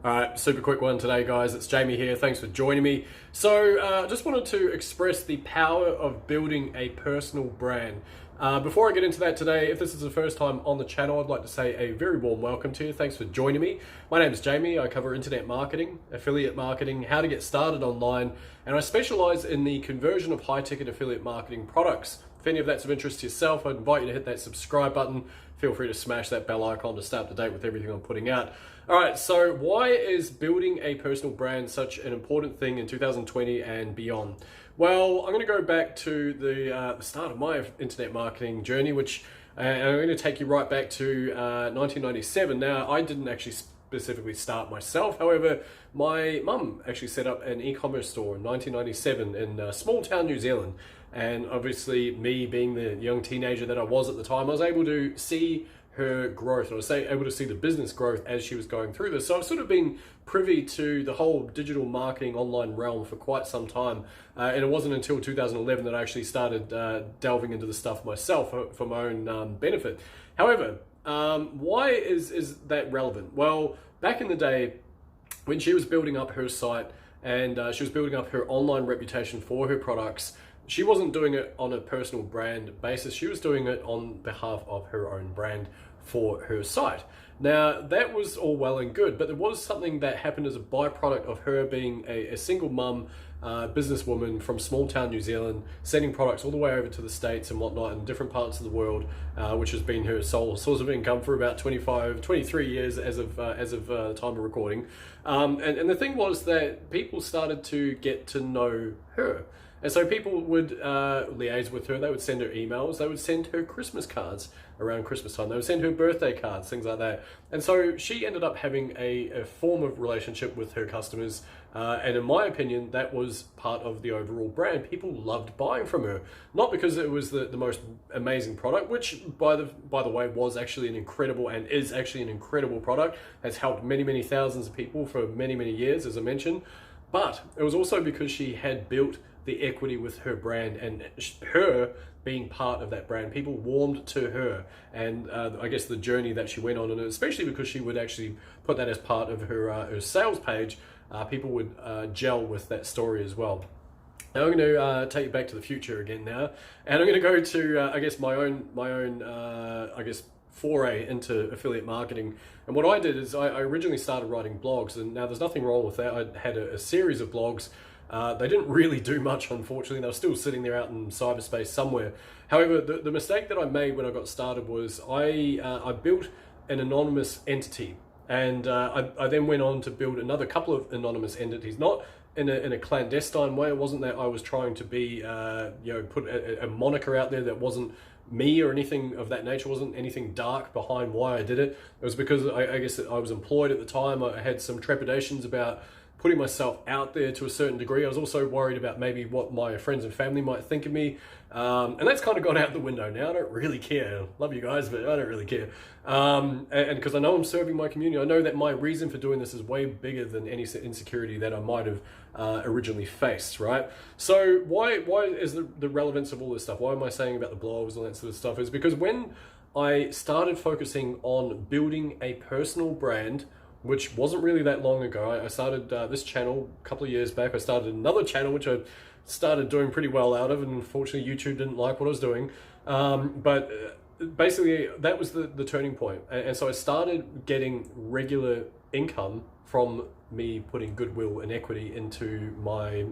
All right, super quick one today, guys. It's Jamie here. Thanks for joining me. So, just wanted to express the power of building a personal brand. Before I get into that today, if this is the first time on the channel, I'd like to say a very warm welcome to you. Thanks for joining me. My name is Jamie. I cover internet marketing, affiliate marketing, how to get started online, and I specialize in the conversion of high-ticket affiliate marketing products. If any of that's of interest to yourself, I'd invite you to hit that subscribe button. Feel free to smash that bell icon to stay up to date with everything I'm putting out. All right, so why is building a personal brand such an important thing in 2020 and beyond? Well, I'm going to go back to the start of my internet marketing journey, which and I'm going to take you right back to 1997. Now, I didn't actually specifically start myself. However, my mum actually set up an e-commerce store in 1997 in small town New Zealand. And obviously, me being the young teenager that I was at the time, I was able to see her growth. I was able to see the business growth as she was going through this. So I've sort of been privy to the whole digital marketing online realm for quite some time. And it wasn't until 2011 that I actually started delving into the stuff myself for my own benefit. However, why is that relevant? Well, back in the day, when she was building up her site and she was building up her online reputation for her products, she wasn't doing it on a personal brand basis. She was doing it on behalf of her own brand for her site. Now, that was all well and good, but there was something that happened as a byproduct of her being a single mum, businesswoman from small town New Zealand, sending products all the way over to the States and whatnot in different parts of the world, which has been her sole source of income for about 23 years as of the time of recording. And the thing was that people started to get to know her. And so people would liaise with her, they would send her emails, they would send her Christmas cards around Christmas time, they would send her birthday cards, things like that. And so she ended up having a form of relationship with her customers, and in my opinion, that was part of the overall brand. People loved buying from her, not because it was the most amazing product, which by the way was actually an incredible and is actually an incredible product, has helped many thousands of people for many years, as I mentioned, but it was also because she had built the equity with her brand, and her being part of that brand, people warmed to her, and I guess the journey that she went on, and especially because she would actually put that as part of her sales page, people would gel with that story as well. Now I'm going to take you back to the future again now, and I'm going to go to I guess my own I guess foray into affiliate marketing. And what I did is I originally started writing blogs, and now there's nothing wrong with that. I had a series of blogs. They didn't really do much, unfortunately. They were still sitting there out in cyberspace somewhere. However, the mistake that I made when I got started was I built an anonymous entity, and I then went on to build another couple of anonymous entities, not in a clandestine way. It wasn't that I was trying to be, put a moniker out there that wasn't me or anything of that nature. Wasn't anything dark behind why I did it. It was because I guess I was employed at the time. I had some trepidations about putting myself out there to a certain degree. I was also worried about maybe what my friends and family might think of me. And that's kind of gone out the window now. I don't really care. Love you guys, but I don't really care. And because I know I'm serving my community, I know that my reason for doing this is way bigger than any insecurity that I might have originally faced, right? So why is the relevance of all this stuff? Why am I saying about the blogs and that sort of stuff? Is because when I started focusing on building a personal brand, which wasn't really that long ago. I started this channel a couple of years back. I started another channel, which I started doing pretty well out of, and unfortunately YouTube didn't like what I was doing. But basically, that was the turning point. And so I started getting regular income from me putting goodwill and equity into my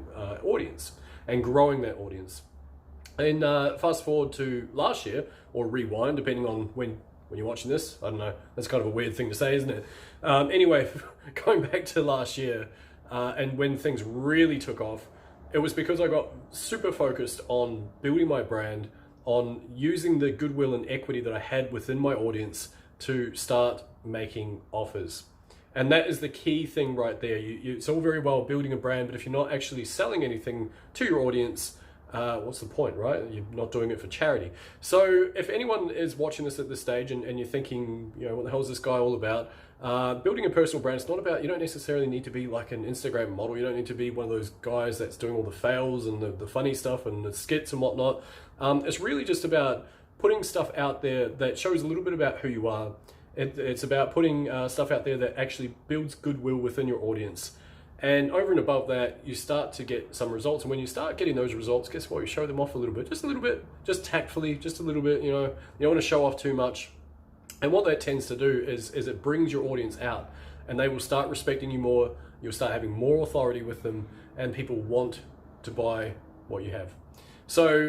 audience and growing that audience. And fast forward to last year, or rewind, depending on when you're watching this. I don't know, that's kind of a weird thing to say, isn't it? Anyway, going back to last year, and when things really took off, it was because I got super focused on building my brand, on using the goodwill and equity that I had within my audience to start making offers. And that is the key thing right there. It's all very well building a brand, but if you're not actually selling anything to your audience, what's the point, right? You're not doing it for charity. So if anyone is watching this at this stage and you're thinking, what the hell is this guy all about? Building a personal brand, it's not about, you don't necessarily need to be like an Instagram model. You don't need to be one of those guys that's doing all the fails and the funny stuff and the skits and whatnot. It's really just about putting stuff out there that shows a little bit about who you are It's about putting stuff out there that actually builds goodwill within your audience. And over and above that, you start to get some results. And when you start getting those results, guess what? You show them off a little bit, just tactfully, just a little bit, you don't want to show off too much. And what that tends to do is it brings your audience out, and they will start respecting you more. You'll start having more authority with them, and people want to buy what you have. So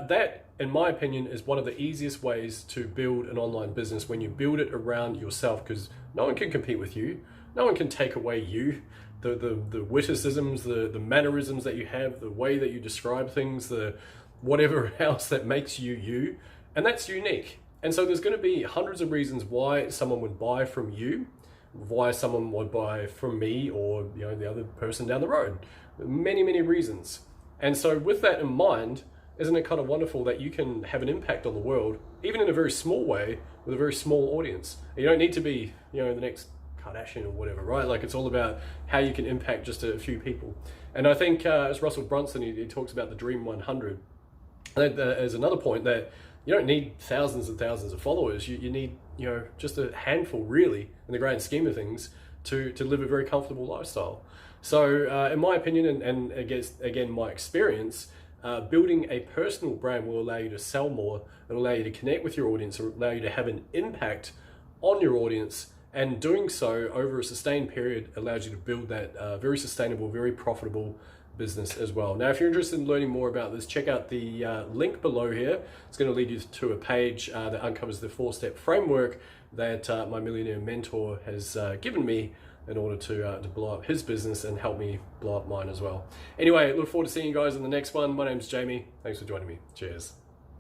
that, in my opinion, is one of the easiest ways to build an online business, when you build it around yourself, because no one can compete with you. No one can take away you. The witticisms, the mannerisms that you have, the way that you describe things, the whatever else that makes you you, and that's unique. And so there's going to be hundreds of reasons why someone would buy from you, why someone would buy from me, or the other person down the road. Many, many reasons. And so with that in mind, isn't it kind of wonderful that you can have an impact on the world, even in a very small way, with a very small audience? You don't need to be, the next Kardashian or whatever, right? Like, it's all about how you can impact just a few people. And I think as Russell Brunson, he talks about the Dream 100. There's another point that you don't need thousands and thousands of followers. You need, just a handful, really, in the grand scheme of things, to live a very comfortable lifestyle. So in my opinion, and again, my experience, building a personal brand will allow you to sell more. It will allow you to connect with your audience. It will allow you to have an impact on your audience. And doing so over a sustained period allows you to build that very sustainable, very profitable business as well. Now, if you're interested in learning more about this, check out the link below here. It's going to lead you to a page that uncovers the 4-step framework that my millionaire mentor has given me in order to blow up his business and help me blow up mine as well. Anyway, look forward to seeing you guys in the next one. My name's Jamie. Thanks for joining me. Cheers.